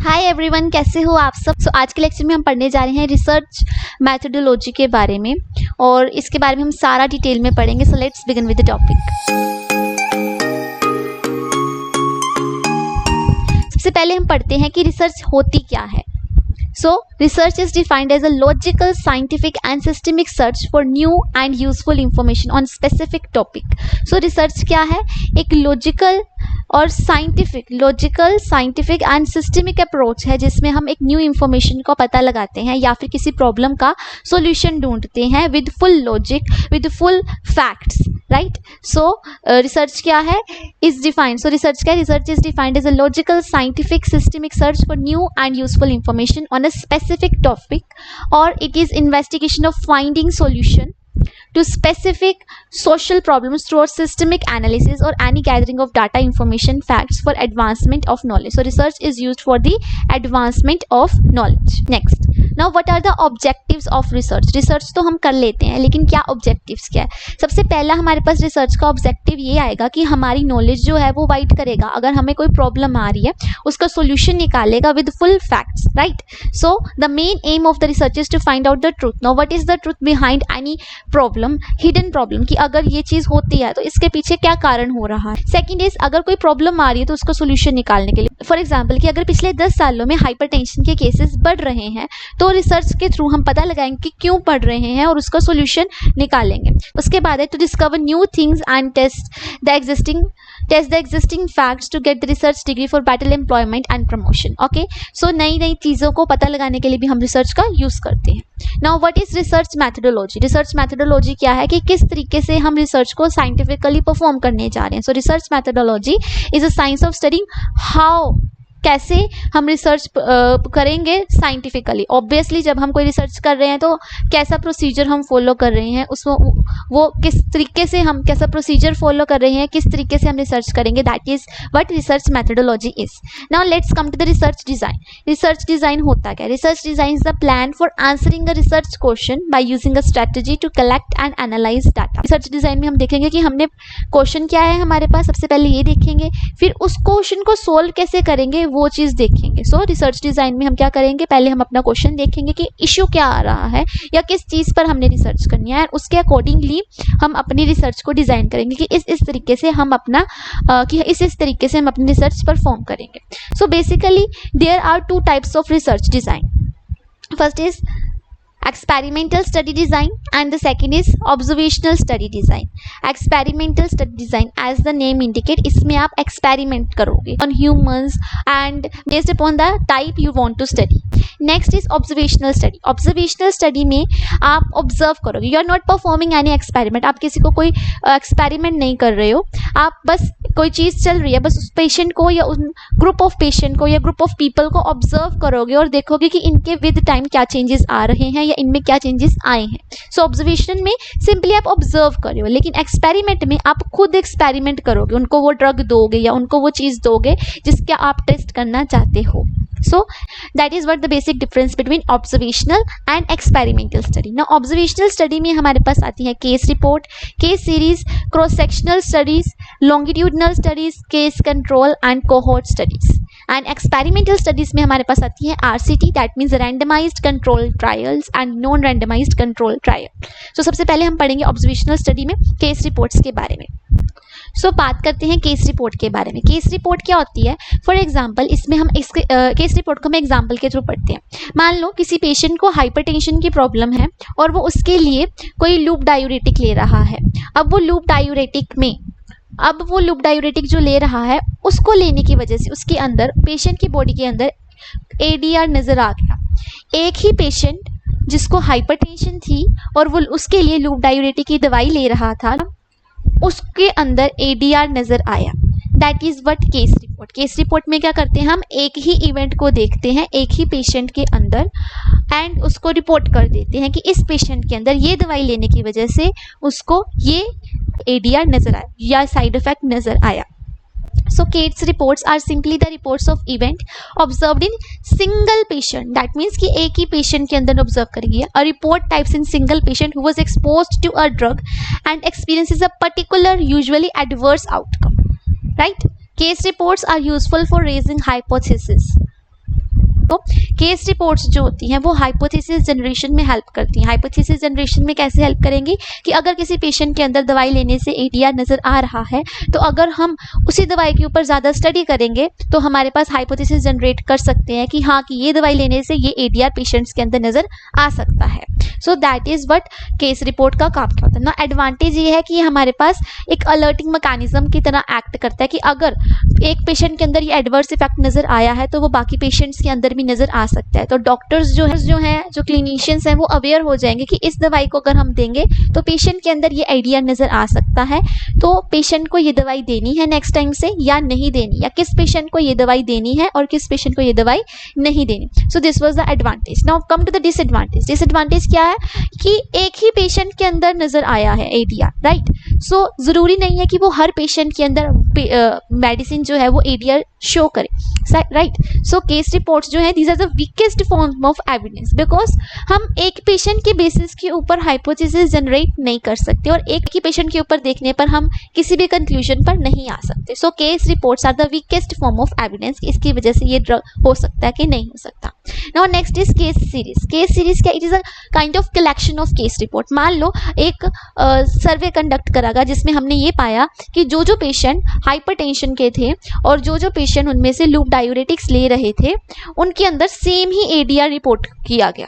Hi everyone, कैसे हो आप सब। आज के लेक्चर में हम पढ़ने जा रहे हैं रिसर्च मैथोडोलॉजी के बारे में और इसके बारे में हम सारा डिटेल में पढ़ेंगे। So let's begin with the topic. सबसे पहले हम पढ़ते हैं कि रिसर्च होती क्या है। So, research is defined as a logical, scientific and systemic search for new and useful information on specific topic. So, research क्या है? एक logical और साइंटिफिक एंड सिस्टमिक अप्रोच है जिसमें हम एक न्यू इन्फॉर्मेशन को पता लगाते हैं या फिर किसी प्रॉब्लम का सॉल्यूशन ढूंढते हैं with full logic, with full facts, right. So research क्या है is defined. So research is defined as a logical, scientific, systemic search for new and useful information on a specific topic और it is investigation of finding solution to specific social problems through systemic analysis or any gathering of data, information, facts for advancement of knowledge. So research is used for the advancement of knowledge. Next, now what are the objectives of research? Research तो हम कर लेते हैं, लेकिन क्या objectives क्या है? सबसे पहला हमारे पास research का objective ये आएगा कि हमारी knowledge जो है वो वाइड करेगा। अगर हमें कोई प्रॉब्लम आ रही है उसका solution निकालेगा with full facts, right? So the main aim of the research is to find out the truth. Now what is the truth behind any problem? Hidden problem, कि अगर ये चीज होती है तो इसके पीछे क्या कारण हो रहा है। सेकंड इज अगर कोई प्रॉब्लम आ रही है तो उसका सोल्यूशन निकालने के लिए। फॉर एग्जांपल कि अगर पिछले 10 सालों में हाइपरटेंशन के केसेस बढ़ रहे हैं तो रिसर्च के थ्रू हम पता लगाएंगे कि क्यों बढ़ रहे हैं और उसका सोल्यूशन निकालेंगे। उसके बाद है to discover new things and test the existing facts to get the research degree for better employment and promotion. Okay, so नई नई चीज़ों को पता लगाने के लिए भी हम रिसर्च का यूज़ करते हैं। Now what is research methodology? Research methodology क्या है कि किस तरीके से हम रिसर्च को साइंटिफिकली परफॉर्म करने जा रहे हैं। सो research methodology is a science of studying how, कैसे हम रिसर्च करेंगे साइंटिफिकली। ऑब्वियसली जब हम कोई रिसर्च कर रहे हैं तो कैसा प्रोसीजर हम फॉलो कर रहे हैं, उसको वो किस तरीके से हम कैसा प्रोसीजर फॉलो कर रहे हैं, किस तरीके से हम रिसर्च करेंगे, that is what research methodology is. Now let's come to the research design. Research design होता क्या है? Research design is the plan for answering a research question by using a strategy to collect and analyse data. Research design में हम देखेंगे कि हमने question क्या है हमारे पास, सबसे पहले ये देखेंगे, फिर उस क्वेश्चन को सोल्व कैसे करेंगे वो चीज़ देखेंगे। सो रिसर्च डिजाइन में हम क्या करेंगे, पहले हम अपना क्वेश्चन देखेंगे कि इश्यू क्या आ रहा है या किस चीज़ पर हमने रिसर्च करनी है, उसके अकॉर्डिंगली हम अपनी रिसर्च को डिज़ाइन करेंगे कि इस तरीके से हम अपना इस तरीके से हम अपनी रिसर्च परफॉर्म करेंगे। So basically there are two types of research design. First is experimental study design and the second is observational study design. Experimental study design as the name indicate, इसमें आप experiment करोगे on humans and based upon the type you want to study. Next is observational study. Observational study में आप observe करोगे, you are not performing any experiment. आप किसी को कोई experiment नहीं कर रहे हो, आप बस कोई चीज़ चल रही है, बस उस पेशेंट को या उन ग्रुप ऑफ पेशेंट को या ग्रुप ऑफ पीपल को ऑब्जर्व करोगे और देखोगे कि इनके विद टाइम क्या चेंजेस आ रहे हैं या इनमें क्या चेंजेस आए हैं। सो ऑब्जर्वेशन में सिंपली आप ऑब्जर्व कर रहे हो, लेकिन एक्सपेरिमेंट में आप खुद एक्सपेरिमेंट करोगे, उनको वो ड्रग दोगे या उनको वो चीज़ दोगे जिसका आप टेस्ट करना चाहते हो। So that is what the basic difference between observational and experimental study. Now observational study में हमारे पास आती है case report, case series, cross sectional studies, longitudinal studies, case control and cohort studies. And experimental studies में हमारे पास आती है RCT, that means randomized controlled trials and non randomized controlled trial. So सबसे पहले हम पढ़ेंगे observational study में case reports के बारे में। सो बात करते हैं केस रिपोर्ट के बारे में। केस रिपोर्ट क्या होती है? फॉर एग्जांपल इसमें हम केस रिपोर्ट को हम एग्जांपल के थ्रू पढ़ते हैं। मान लो किसी पेशेंट को हाइपरटेंशन की प्रॉब्लम है और वो उसके लिए कोई लूप डायूरेटिक ले रहा है। अब वो लूप डायूरेटिक जो ले रहा है उसको लेने की वजह से उसके अंदर पेशेंट की बॉडी के अंदर ADR नज़र आ गया। एक ही पेशेंट जिसको हाइपरटेंशन थी और वो उसके लिए लूप डायूरेटिक की दवाई ले रहा था, उसके अंदर ADR नज़र आया। That is what case report. Case report में क्या करते हैं, हम एक ही इवेंट को देखते हैं एक ही पेशेंट के अंदर एंड उसको रिपोर्ट कर देते हैं कि इस पेशेंट के अंदर ये दवाई लेने की वजह से उसको ये ADR नज़र आया या साइड इफेक्ट नज़र आया। So case reports are simply the reports of event observed in single patient. That means कि एक ही patient के अंदर observe करेंगे. A report types in single patient who was exposed to a drug and experiences a particular usually adverse outcome. Right? Case reports are useful for raising hypotheses. तो case reports जो होती हैं वो hypothesis generation में help करती हैं। Hypothesis generation में कैसे हेल्प करेंगी कि अगर किसी पेशेंट के अंदर दवाई लेने से एडीआर नज़र आ रहा है तो अगर हम उसी दवाई के ऊपर ज़्यादा स्टडी करेंगे तो हमारे पास हाइपोथेसिस जनरेट कर सकते हैं कि हाँ कि ये दवाई लेने से ये एडीआर पेशेंट्स के अंदर नज़र आ सकता है। So that is what case report का काम क्या होता है ना। एडवांटेज ये है कि हमारे पास एक अलर्टिंग मैकेनिज्म की तरह एक्ट करता है कि अगर एक पेशेंट के अंदर ये एडवर्स इफेक्ट नज़र आया है तो वो बाकी पेशेंट्स के अंदर भी नज़र आ सकता है। तो डॉक्टर्स जो क्लिनिशियंस हैं वो अवेयर हो जाएंगे कि इस दवाई को अगर हम देंगे तो पेशेंट के अंदर ये आइडिया नज़र आ सकता है, तो पेशेंट को ये दवाई देनी है नेक्स्ट टाइम से या नहीं देनी, या किस पेशेंट को ये दवाई देनी है और किस पेशेंट को ये दवाई नहीं देनी। So this was the advantage. Now come to the disadvantage. Disadvantage क्या है कि एक ही पेशेंट के अंदर नज़र आया है एडीआर, राइट। सो ज़रूरी नहीं है कि वो हर पेशेंट के अंदर मेडिसिन जो है वो एडीआर शो करे, राइट। सो केस रिपोर्ट्स जो है these are the weakest form of evidence, because हम एक पेशेंट के बेसिस के ऊपर हाइपोथेसिस जनरेट नहीं कर सकते और एक ही पेशेंट के ऊपर देखने पर हम किसी भी कंक्लूजन पर नहीं आ सकते। So case reports are the weakest form of evidence, इसकी वजह से ये हो सकता है कि नहीं हो सकता। Now next is case series. Case series क्या? It is a kind of collection of case report. मान लो एक सर्वे कंडक्ट करा गया जिसमें हमने ये पाया कि जो जो पेशेंट हाइपरटेंशन के थे और जो जो पेशेंट उनमें से लूप डायूरेटिक्स ले रहे थे उनके अंदर सेम ही एडीआर रिपोर्ट किया गया,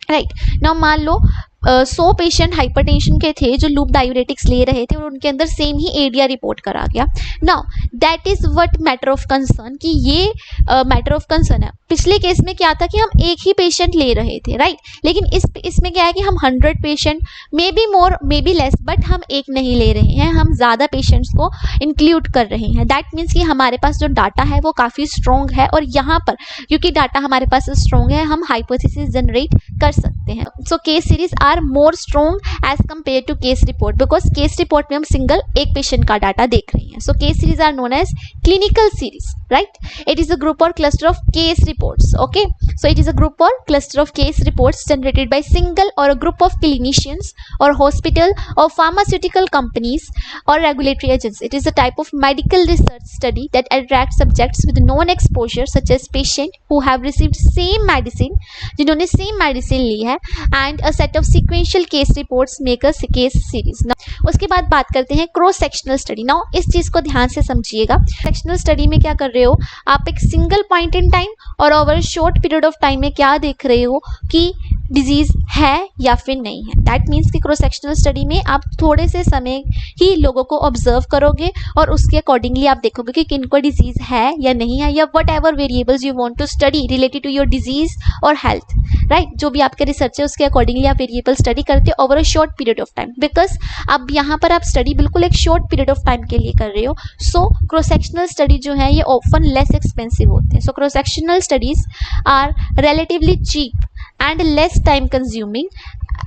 राइट। नाउ मान लो 100 पेशेंट हाइपरटेंशन के थे जो लूप डायूरेटिक्स ले रहे थे और उनके अंदर सेम ही एडीआर रिपोर्ट करा गया। Now that is what matter of concern, कि ये मैटर ऑफ कंसर्न है। पिछले केस में क्या था कि हम एक ही पेशेंट ले रहे थे, राइट, लेकिन इसमें क्या है कि हम 100 patient, may be more may be less, but हम एक नहीं ले रहे हैं, हम ज़्यादा पेशेंट्स को इंक्लूड कर रहे हैं। दैट मीन्स कि हमारे पास जो डाटा है वो काफ़ी स्ट्रॉन्ग है और यहाँ पर क्योंकि डाटा हमारे पास स्ट्रॉन्ग है हम हाइपोथेसिस जनरेट कर सकते हैं। So case series are more strong as compare to case report, because case report में हम सिंगल एक पेशेंट का डाटा देख रहे हैं। So case series are known as clinical series, right? It is a group or cluster of case reports, okay? So it is a group or cluster of case reports generated by single or a group of clinicians or hospital or pharmaceutical companies or regulatory agents. It is a type of medical research study that attracts subjects with known exposure such as patient who have received same medicine, जिन्होंने same medicine ली है, and a set of sequential case reports make a case series. Now, उसके बाद बात करते हैं cross sectional study. Now इस चीज़ को ध्यान से समझिएगा। सेक्शनल स्टडी में क्या कर रहे हो आप, एक सिंगल पॉइंट इन टाइम और over short period of time में क्या देख रहे हो कि डिजीज है या फिर नहीं है। दैट मीन्स कि क्रॉस सेक्शनल स्टडी में आप थोड़े से समय ही लोगों को ऑब्जर्व करोगे और उसके अकॉर्डिंगली आप देखोगे कि किनको डिजीज है या नहीं है, या whatever variables you want to study related to your disease और हेल्थ, राइट। जो भी आपके रिसर्च है उसके अकॉर्डिंगली आप वेरिएबल स्टडी करते हो over a short period of time, because अब यहाँ पर आप स्टडी बिल्कुल एक शॉर्ट पीरियड ऑफ टाइम के लिए कर रहे हो। सो क्रॉस सेक्शनल स्टडी जो है ये ऑफन लेस एक्सपेंसिव होते हैं। So cross sectional studies are relatively cheap and less time consuming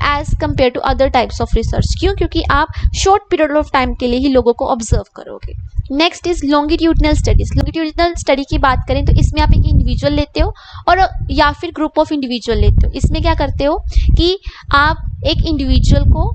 as compare to other types of research. क्यों? क्योंकि आप शॉर्ट पीरियड ऑफ टाइम के लिए ही लोगों को ऑब्जर्व करोगे। Next is longitudinal studies. Longitudinal study की बात करें तो इसमें आप एक इंडिविजुअल लेते हो और या फिर ग्रुप ऑफ इंडिविजुअल लेते हो। इसमें क्या करते हो कि आप एक इंडिविजुअल को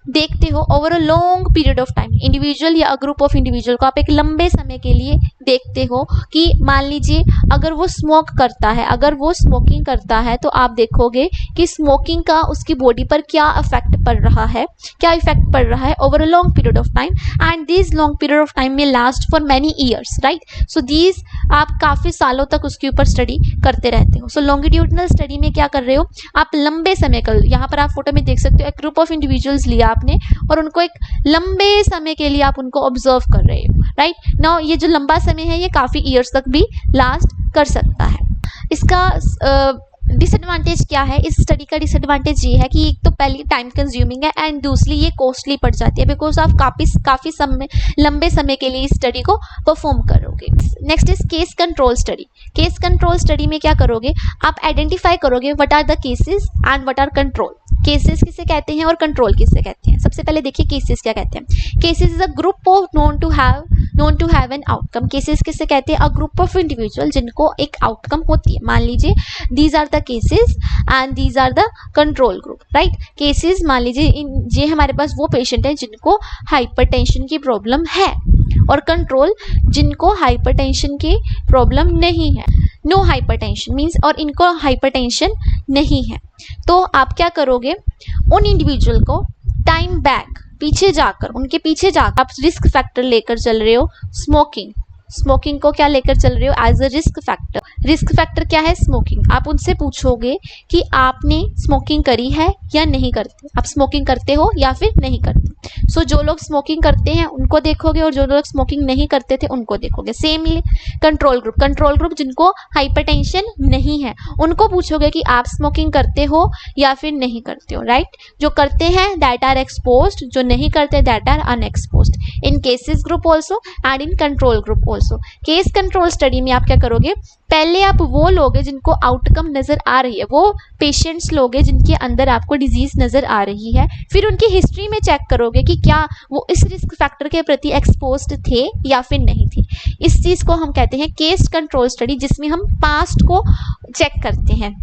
देखते हो over a long period of time. Individual या ग्रुप ऑफ इंडिविजुअल को आप एक लंबे समय के लिए देखते हो कि मान लीजिए अगर वो स्मोक करता है, अगर वो स्मोकिंग करता है तो आप देखोगे कि स्मोकिंग का उसकी बॉडी पर क्या इफेक्ट पड़ रहा है, क्या इफेक्ट पड़ रहा है over a long period of time, and this long period of time में last for many years, right. So these आप काफ़ी सालों तक उसके ऊपर स्टडी करते रहते हो। सो लॉन्गिट्यूडनल स्टडी में क्या कर रहे हो आप, लंबे समय का, यहाँ पर आप फोटो में देख सकते हो एक ग्रुप ऑफ इंडिविजुअल्स लिया आपने और उनको एक लंबे समय के लिए आप उनको ऑब्जर्व कर रहे हो, राइट। नाउ ये जो लंबा समय है ये काफ़ी ईयर्स तक भी लास्ट कर सकता है। इसका डिसएडवांटेज क्या है? इस स्टडी का डिसएडवांटेज ये है कि एक तो पहली टाइम कंज्यूमिंग है एंड दूसरी ये कॉस्टली पड़ जाती है, बिकॉज आप काफ़ी समय लंबे समय के लिए इस स्टडी को परफॉर्म करोगे। Next is case control study. Case control study में क्या करोगे आप, आइडेंटिफाई करोगे what are the cases and what are control. Cases किसे कहते हैं और कंट्रोल किसे कहते हैं? सबसे पहले देखिए केसेस क्या कहते हैं। Cases is a group of known to have an outcome. Cases किसे कहते हैं? अ ग्रुप ऑफ इंडिविजुअल जिनको एक आउटकम होती है। मान लीजिए these are the cases and these are the control group, right. Cases मान लीजिए ये हमारे पास वो पेशेंट है जिनको हाइपरटेंशन की प्रॉब्लम है, और कंट्रोल जिनको हाइपरटेंशन की प्रॉब्लम नहीं है। नो हाइपरटेंशन मीन्स, और इनको हाइपरटेंशन नहीं है, तो आप क्या करोगे, उन इंडिविजुअल को टाइम बैक, पीछे जाकर, उनके पीछे जाकर आप रिस्क फैक्टर लेकर चल रहे हो, स्मोकिंग को क्या लेकर चल रहे हो as a risk factor. Risk factor क्या है, स्मोकिंग। आप उनसे पूछोगे कि आपने स्मोकिंग करी है या नहीं करते, आप स्मोकिंग करते हो या फिर नहीं करते। सो जो लोग स्मोकिंग करते हैं उनको देखोगे और जो लोग स्मोकिंग नहीं करते थे उनको देखोगे। सेमली कंट्रोल ग्रुप जिनको हाइपरटेंशन नहीं है उनको पूछोगे कि आप स्मोकिंग करते हो या फिर नहीं करते हो, राइट। जो करते हैं दैट आर एक्सपोज्ड, जो नहीं करते that are unexposed, in cases group also and in control group also. Case control study में आप क्या करोगे, पहले आप वो लोगे जिनको आउटकम नजर आ रही है, वो पेशेंट्स लोगे जिनके अंदर आपको डिजीज नजर आ रही है, फिर उनकी हिस्ट्री में चेक करोगे कि क्या वो इस रिस्क फैक्टर के प्रति एक्सपोज्ड थे या फिर नहीं थे। इस चीज को हम कहते हैं केस कंट्रोल स्टडी, जिसमें हम पास्ट को चेक करते हैं।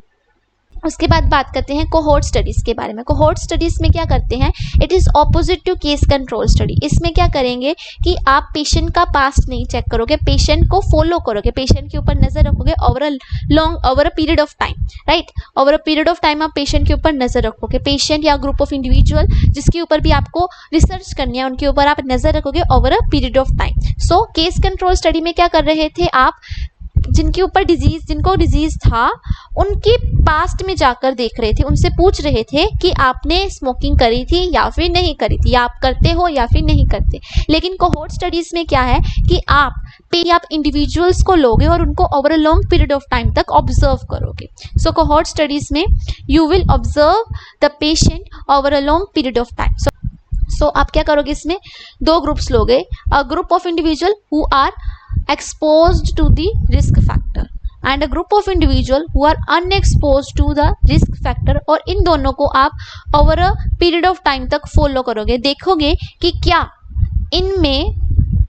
उसके बाद बात करते हैं कोहोर्ट स्टडीज के बारे में। कोहोर्ट स्टडीज में क्या करते हैं, it is opposite to case control study. इसमें क्या करेंगे कि आप पेशेंट का पास्ट नहीं चेक करोगे, पेशेंट को फॉलो करोगे, पेशेंट के ऊपर नजर रखोगे over a period of time, right. Over a period of time आप पेशेंट के ऊपर नजर रखोगे, पेशेंट या ग्रुप ऑफ इंडिविजुअल जिसके ऊपर भी आपको रिसर्च करनी है उनके ऊपर आप नजर रखोगे over a period of time. So case control study में क्या कर रहे थे आप, जिनको डिजीज था उनके पास्ट में जाकर देख रहे थे, उनसे पूछ रहे थे कि आपने स्मोकिंग करी थी या फिर नहीं करी थी, या आप करते हो या फिर नहीं करते। लेकिन कोहोर्ट स्टडीज में क्या है कि आप इंडिविजुअल्स को लोगे और उनको over a long period of time तक ऑब्जर्व करोगे। सो कोहोर्ट स्टडीज में you will observe the patient over a long period of time. So आप क्या करोगे, इसमें दो ग्रुप्स लोगे, a group of individual who are exposed to the risk factor and a group of individual who are unexposed to the risk factor, और इन दोनों को आप over a period of time तक फॉलो करोगे, देखोगे कि क्या इनमें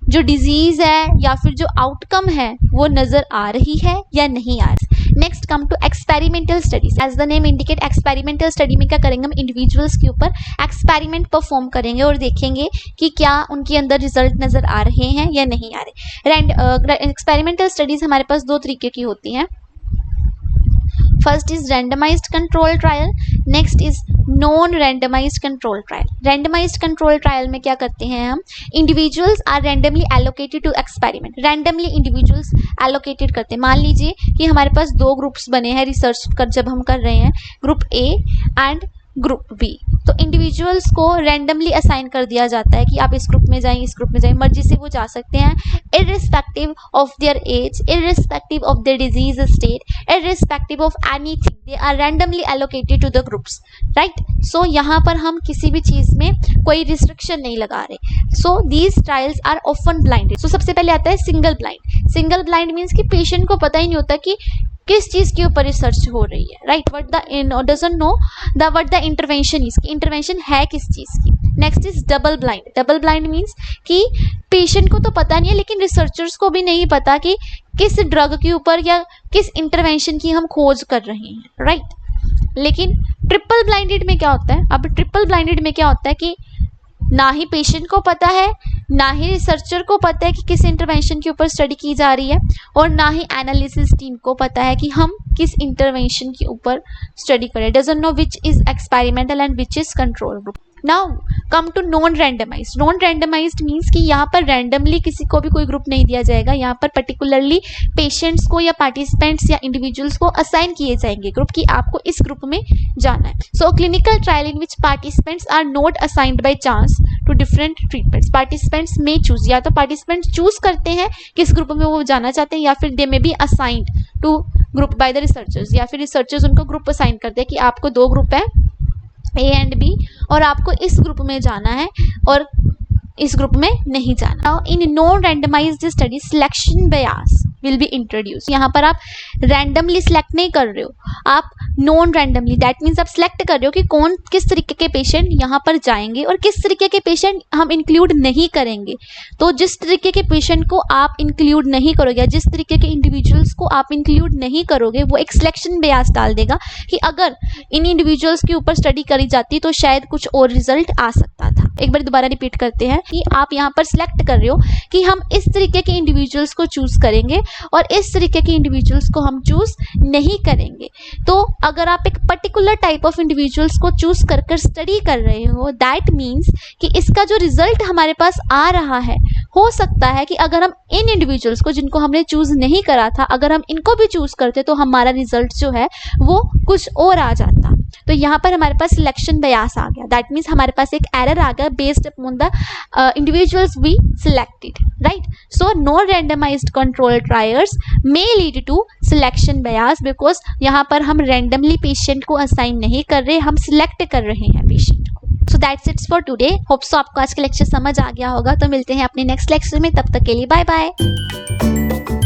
जो डिजीज है या फिर जो आउटकम है वो नजर आ रही है या नहीं आ रही। Next come to experimental studies. As the name indicate, experimental study में क्या करेंगे, हम इंडिविजुअल्स के ऊपर एक्सपेरिमेंट परफॉर्म करेंगे और देखेंगे कि क्या उनके अंदर रिजल्ट नजर आ रहे हैं या नहीं आ रहे। एक्सपेरिमेंटल स्टडीज हमारे पास दो तरीके की होती हैं। First is randomised control trial, next is non randomised control trial. Randomised control trial में क्या करते हैं हम, individuals are randomly allocated to experiment, randomly individuals allocated करते हैं। मान लीजिए कि हमारे पास दो ग्रुप्स बने हैं रिसर्च कर जब हम कर रहे हैं, group A and group B, तो इंडिविजुअल्स को रैंडमली असाइन कर दिया जाता है कि आप इस ग्रुप में जाएं, इस ग्रुप में जाएं, मर्जी से वो जा सकते हैं, irrespective of their age, irrespective of their disease state, irrespective of anything, they are randomly allocated to the groups, right. So यहाँ पर हम किसी भी चीज में कोई रिस्ट्रिक्शन नहीं लगा रहे। So these trials are often blinded. So सबसे पहले आता है single blind. Single blind means कि पेशेंट को पता ही नहीं होता कि किस चीज के ऊपर रिसर्च हो रही है, right. Doesn't know what the intervention is, intervention है किस चीज की। Next is double blind. Double blind means कि पेशेंट को तो पता नहीं है लेकिन रिसर्चर्स को भी नहीं पता कि किस ड्रग के ऊपर या किस इंटरवेंशन की हम खोज कर रहे हैं, राइट। लेकिन ट्रिपल ब्लाइंडेड में क्या होता है, अब ट्रिपल ब्लाइंडेड में क्या होता है कि ना ही पेशेंट को पता है, ना ही रिसर्चर को पता है कि किस इंटरवेंशन के ऊपर स्टडी की जा रही है, और ना ही एनालिसिस टीम को पता है कि हम किस इंटरवेंशन के ऊपर स्टडी करें। Doesn't know which is experimental and which is control group. Now come to non randomised. Non randomised means कि यहाँ पर रैंडमली किसी को भी कोई ग्रुप नहीं दिया जाएगा, यहाँ पर पर्टिकुलरली पेशेंट्स को या पार्टिसिपेंट्स या इंडिविजुअल्स को असाइन किए जाएंगे ग्रुप कि आपको इस ग्रुप में जाना है। So clinical trial in which participants are not assigned by chance to different treatments. Participants में चूज, या तो पार्टिसिपेंट्स चूज करते हैं किस ग्रुप में वो जाना चाहते हैं, या फिर they may be assigned to group by the researchers, या फिर रिसर्चर्स उनको ग्रुप असाइन करते हैं कि आपको दो ग्रुप है ए एंड बी और आपको इस ग्रुप में जाना है और इस ग्रुप में नहीं जाना। In non randomised study selection bias will be introduce. यहाँ पर आप रैंडमली सिलेक्ट नहीं कर रहे हो, आप नॉन रैंडमली, दैट मीन्स आप सिलेक्ट कर रहे हो कि कौन किस तरीके के पेशेंट यहाँ पर जाएंगे और किस तरीके के पेशेंट हम इंक्लूड नहीं करेंगे। तो जिस तरीके के पेशेंट को आप इंक्लूड नहीं करोगे या जिस तरीके के इंडिविजुअल्स को आप इंक्लूड नहीं करोगे, वो एक सिलेक्शन बायस डाल देगा कि अगर इन इंडिविजुअल्स के ऊपर स्टडी करी जाती तो शायद कुछ और रिजल्ट आ सकता था। एक बार दोबारा रिपीट करते हैं कि आप यहाँ पर सिलेक्ट कर रहे हो कि हम इस तरीके के इंडिविजुअल्स को चूज करेंगे और इस तरीके के इंडिविजुअल्स को हम चूज नहीं करेंगे। तो अगर आप एक पर्टिकुलर टाइप ऑफ इंडिविजुअल्स को चूज कर स्टडी कर रहे हो, दैट मीन्स कि इसका जो रिजल्ट हमारे पास आ रहा है, हो सकता है कि अगर हम इन इंडिविजुअल्स को जिनको हमने चूज नहीं करा था, अगर हम इनको भी चूज करते तो हमारा रिजल्ट जो है वो कुछ और आ जाता। तो यहाँ पर हमारे पास सिलेक्शन बायस आ गया, दैट मीन्स हमारे पास एक एरर आ गया based upon the individuals we selected, right. So no randomised control trials may lead to selection bias, because यहाँ पर हम रैंडमली पेशेंट को असाइन नहीं कर रहे, हम सिलेक्ट कर रहे हैं पेशेंट को। So that's it's for today. Hope so आपको आज का लेक्चर समझ आ गया होगा। तो मिलते हैं अपने नेक्स्ट लेक्चर में, तब तक के लिए बाय बाय।